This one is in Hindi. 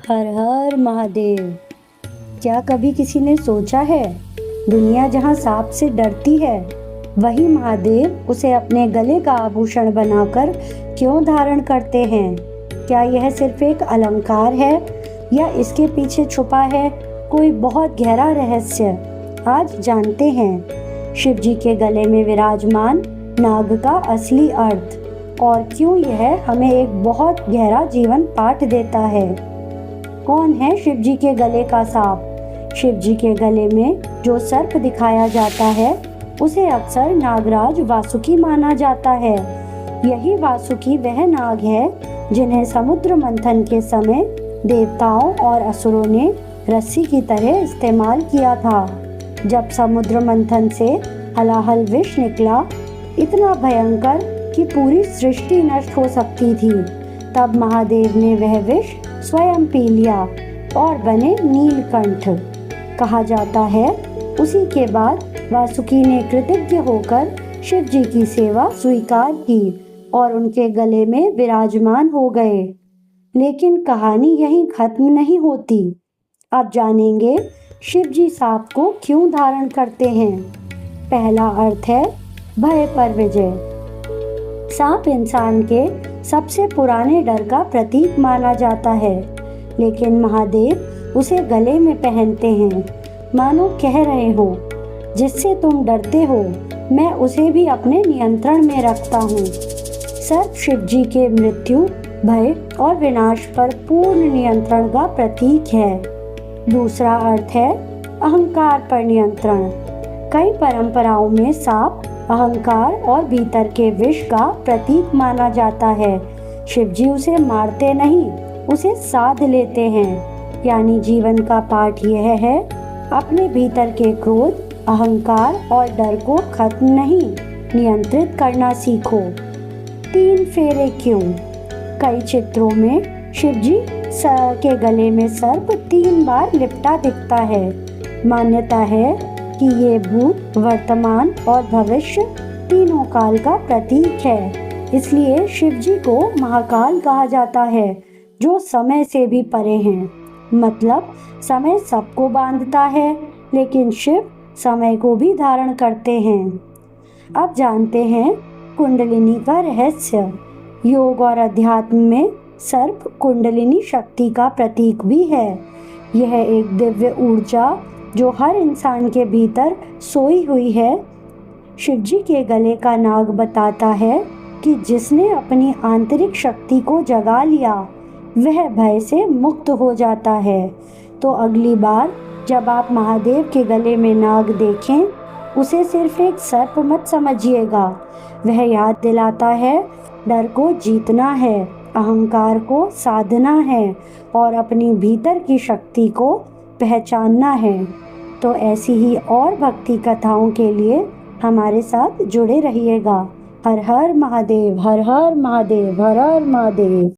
हर हर महादेव। क्या कभी किसी ने सोचा है, दुनिया जहाँ सांप से डरती है, वही महादेव उसे अपने गले का आभूषण बनाकर क्यों धारण करते हैं? क्या यह सिर्फ एक अलंकार है या इसके पीछे छुपा है कोई बहुत गहरा रहस्य? आज जानते हैं शिव जी के गले में विराजमान नाग का असली अर्थ और क्यों यह हमें एक बहुत गहरा जीवन पाठ देता है। कौन है शिव जी के गले का सांप? शिव जी के गले में जो सर्प दिखाया जाता है उसे अक्सर नागराज वासुकी माना जाता है। यही वासुकी वह नाग है जिन्हें समुद्र मंथन के समय देवताओं और असुरों ने रस्सी की तरह इस्तेमाल किया था। जब समुद्र मंथन से हलाहल विष निकला, इतना भयंकर कि पूरी सृष्टि नष्ट हो सकती थी, तब महादेव ने वह विष स्वयं पी लिया और बने नीलकंठ। कहा जाता है उसी के बाद वासुकी ने कृतज्ञ होकर शिव जी की सेवा स्वीकार की और उनके गले में विराजमान हो गए। लेकिन कहानी यहीं खत्म नहीं होती। अब जानेंगे शिव जी सांप को क्यों धारण करते हैं। पहला अर्थ है भय पर विजय। सांप इंसान के सबसे पुराने डर का प्रतीक माना जाता है, लेकिन महादेव उसे गले में पहनते हैं, मानो कह रहे हो, जिससे तुम डरते हो मैं उसे भी अपने नियंत्रण में रखता हूँ। सर्प शिव जी के मृत्यु, भय और विनाश पर पूर्ण नियंत्रण का प्रतीक है। दूसरा अर्थ है अहंकार पर नियंत्रण। कई परंपराओं में सांप अहंकार और भीतर के विष का प्रतीक माना जाता है। शिव जी उसे मारते नहीं, उसे साध लेते हैं। यानी जीवन का पाठ यह है, अपने भीतर के क्रोध, अहंकार और डर को खत्म नहीं, नियंत्रित करना सीखो। 3 फेरे क्यों? कई चित्रों में शिव जी के गले में सर्प 3 बार लिपटा दिखता है। मान्यता है कि ये भूत, वर्तमान और भविष्य तीनों काल का प्रतीक है। इसलिए शिव जी को महाकाल कहा जाता है, जो समय से भी परे हैं। मतलब समय सबको बांधता है, लेकिन शिव समय को भी धारण करते हैं। अब जानते हैं कुंडलिनी का रहस्य। योग और अध्यात्म में सर्प कुंडलिनी शक्ति का प्रतीक भी है। यह एक दिव्य ऊर्जा जो हर इंसान के भीतर सोई हुई है। शिव जी के गले का नाग बताता है कि जिसने अपनी आंतरिक शक्ति को जगा लिया, वह भय से मुक्त हो जाता है। तो अगली बार जब आप महादेव के गले में नाग देखें, उसे सिर्फ एक सर्प मत समझिएगा। वह याद दिलाता है डर को जीतना है, अहंकार को साधना है और अपनी भीतर की शक्ति को पहचानना है। तो ऐसी ही और भक्ति कथाओं के लिए हमारे साथ जुड़े रहिएगा। हर हर महादेव, हर हर महादेव, हर हर महादेव।